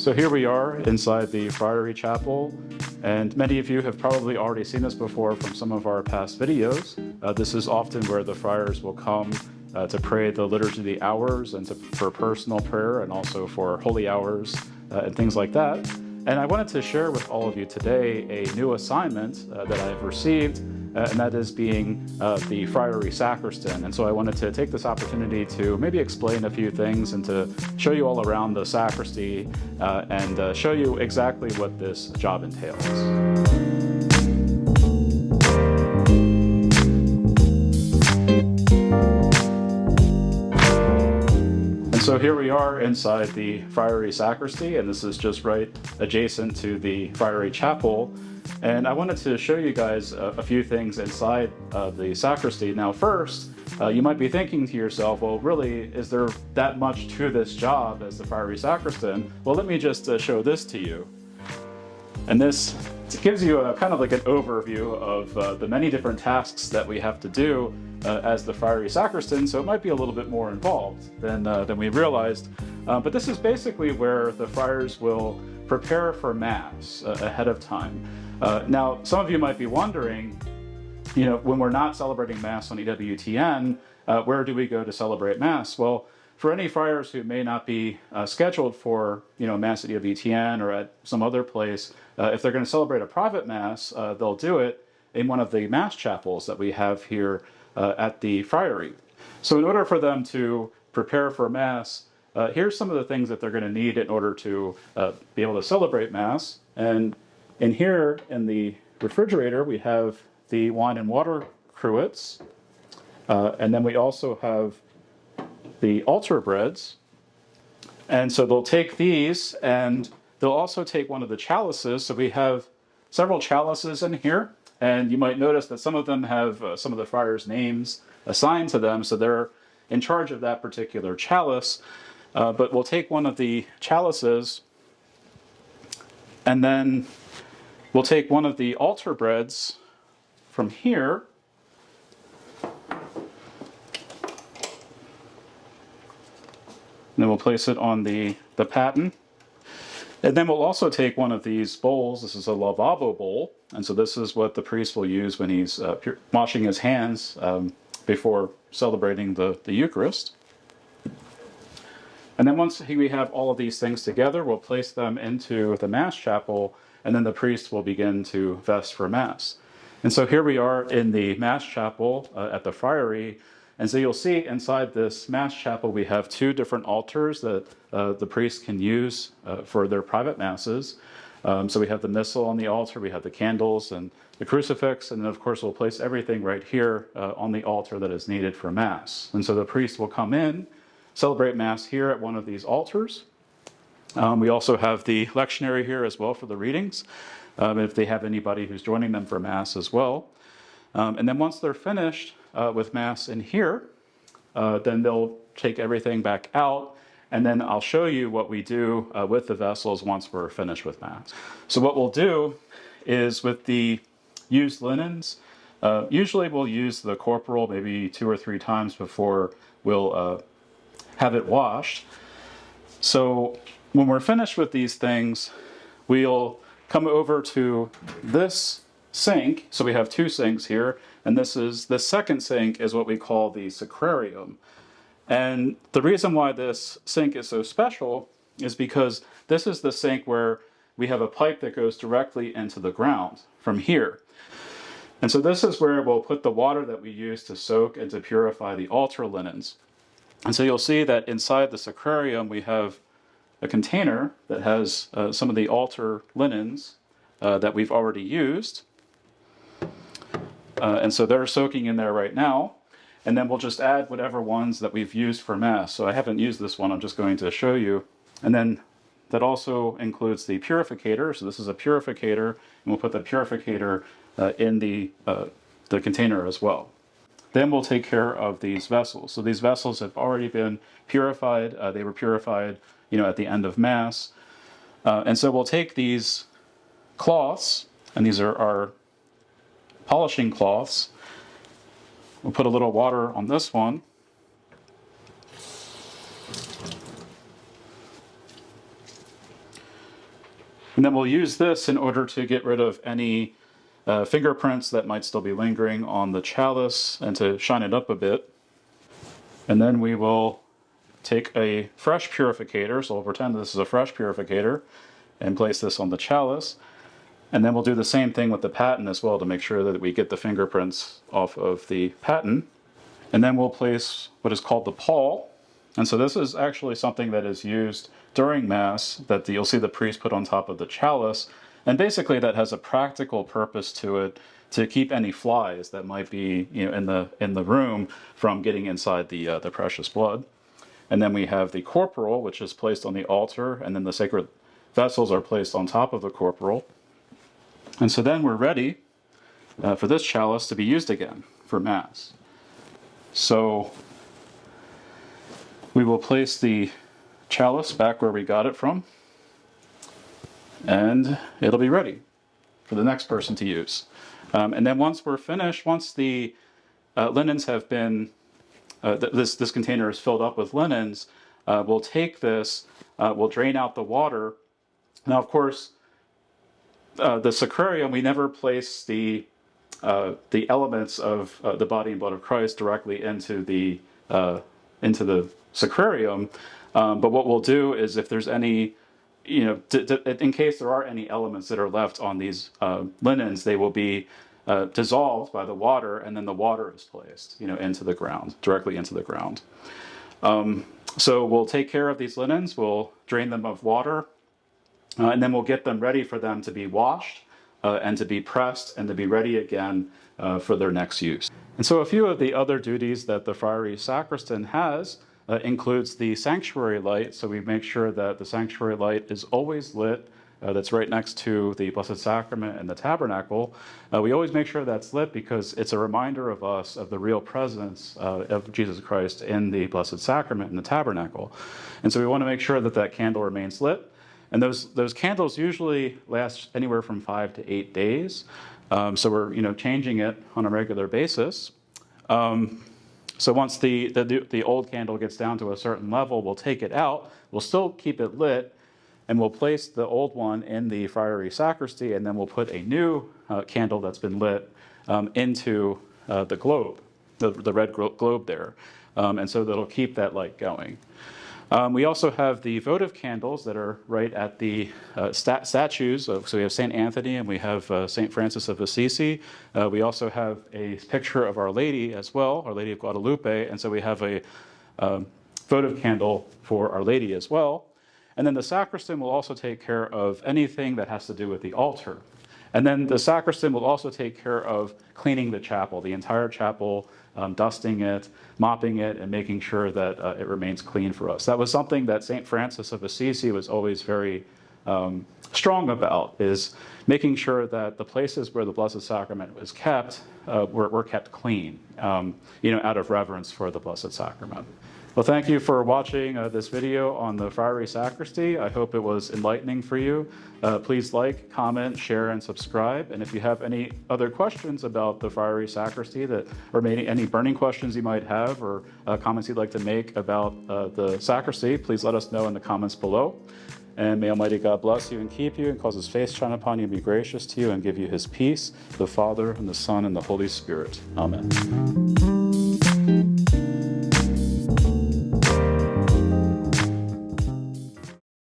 So here we are inside the Friary Chapel, and many of you have probably already seen this before from some of our past videos. This is often where the friars will come to pray the Liturgy of the Hours and for personal prayer and also for holy hours and things like that. And I wanted to share with all of you today a new assignment that I've received, and that is being the Friar Sacristan. And so I wanted to take this opportunity to maybe explain a few things and to show you all around the sacristy and show you exactly what this job entails. So here we are inside the Friary Sacristy, and this is just right adjacent to the Friary Chapel. And I wanted to show you guys a few things inside the sacristy. Now first, you might be thinking to yourself, well, really, is there that much to this job as the Friary Sacristan? Well, let me just show this to you. And this gives you a kind of like an overview of the many different tasks that we have to do as the Friary Sacristan, so it might be a little bit more involved than we realized. But this is basically where the friars will prepare for Mass ahead of time. Now, some of you might be wondering, when we're not celebrating Mass on EWTN, where do we go to celebrate Mass? Well, for any friars who may not be scheduled for Mass at EWTN or at some other place, if they're going to celebrate a private Mass, they'll do it in one of the Mass chapels that we have here at the Friary. So in order for them to prepare for Mass, here's some of the things that they're going to need in order to be able to celebrate Mass. And in here in the refrigerator, we have the wine and water cruets, and then we also have the altar breads. And so they'll take these, and they'll also take one of the chalices. So we have several chalices in here, and you might notice that some of them have some of the friars' names assigned to them, so they're in charge of that particular chalice. But we'll take one of the chalices, and then we'll take one of the altar breads from here, and then we'll place it on the paten. And then we'll also take one of these bowls. This is a lavabo bowl, and so this is what the priest will use when he's washing his hands before celebrating the Eucharist. And then once we have all of these things together, we'll place them into the Mass chapel, and then the priest will begin to vest for Mass. And so here we are in the Mass chapel at the Friary. And so you'll see inside this Mass chapel, we have two different altars that the priests can use for their private Masses. So we have the Missal on the altar, we have the candles and the crucifix, and then of course we'll place everything right here on the altar that is needed for Mass. And so the priest will come in, celebrate Mass here at one of these altars. We also have the lectionary here as well for the readings, if they have anybody who's joining them for Mass as well. And then once they're finished with Mass in here, then they'll take everything back out, and then I'll show you what we do with the vessels once we're finished with Mass. So what we'll do is with the used linens, usually we'll use the corporal maybe 2 or 3 times before we'll have it washed. So when we're finished with these things, we'll come over to this sink. So we have 2 sinks here, and the second sink is what we call the Sacrarium. And the reason why this sink is so special is because this is the sink where we have a pipe that goes directly into the ground from here. And so this is where we'll put the water that we use to soak and to purify the altar linens. And so you'll see that inside the Sacrarium we have a container that has some of the altar linens that we've already used. And so they're soaking in there right now. And then we'll just add whatever ones that we've used for Mass. So I haven't used this one, I'm just going to show you. And then that also includes the purificator. So this is a purificator, and we'll put the purificator in the container as well. Then we'll take care of these vessels. So these vessels have already been purified. They were purified, at the end of Mass. And so we'll take these cloths, and these are our polishing cloths. We'll put a little water on this one. And then we'll use this in order to get rid of any fingerprints that might still be lingering on the chalice and to shine it up a bit. And then we will take a fresh purificator, so we'll pretend this is a fresh purificator, and place this on the chalice. And then we'll do the same thing with the paten as well to make sure that we get the fingerprints off of the paten. And then we'll place what is called the pall. And so this is actually something that is used during Mass that you'll see the priest put on top of the chalice. And basically that has a practical purpose to it to keep any flies that might be in the room from getting inside the precious blood. And then we have the corporal, which is placed on the altar, and then the sacred vessels are placed on top of the corporal. And so then we're ready for this chalice to be used again for Mass. So we will place the chalice back where we got it from, and it'll be ready for the next person to use. And then once we're finished, once the linens have been, this container is filled up with linens, we'll take this, we'll drain out the water. Now, of course, the Sacrarium, we never place the elements of the body and blood of Christ directly into the Sacrarium. But what we'll do is, if there's any, in case there are any elements that are left on these linens, they will be dissolved by the water, and then the water is placed, into the ground, directly into the ground. So we'll take care of these linens. We'll drain them of water, and then we'll get them ready for them to be washed and to be pressed and to be ready again for their next use. And so a few of the other duties that the Friary Sacristan has includes the sanctuary light. So we make sure that the sanctuary light is always lit. That's right next to the Blessed Sacrament and the tabernacle. We always make sure that's lit because it's a reminder of us of the real presence of Jesus Christ in the Blessed Sacrament and the tabernacle. And so we want to make sure that that candle remains lit. And those candles usually last anywhere from 5 to 8 days. So we're changing it on a regular basis. So once the old candle gets down to a certain level, we'll take it out. We'll still keep it lit, and we'll place the old one in the Friary Sacristy, and then we'll put a new candle that's been lit into the globe, the red globe there. And so that'll keep that light going. We also have the votive candles that are right at the statues. So we have St. Anthony and we have St. Francis of Assisi. We also have a picture of Our Lady as well, Our Lady of Guadalupe. And so we have a votive candle for Our Lady as well. And then the sacristan will also take care of anything that has to do with the altar. And then the sacristan will also take care of cleaning the chapel, the entire chapel, dusting it, mopping it, and making sure that it remains clean for us. That was something that St. Francis of Assisi was always very strong about, is making sure that the places where the Blessed Sacrament was kept were kept clean, out of reverence for the Blessed Sacrament. Well, thank you for watching this video on the Friary Sacristy. I hope it was enlightening for you. Please like, comment, share, and subscribe. And if you have any other questions about the Friary Sacristy, or maybe any burning questions you might have, or comments you'd like to make about the sacristy, please let us know in the comments below. And may Almighty God bless you and keep you, and cause His face shine upon you and be gracious to you, and give you His peace, the Father, and the Son, and the Holy Spirit. Amen.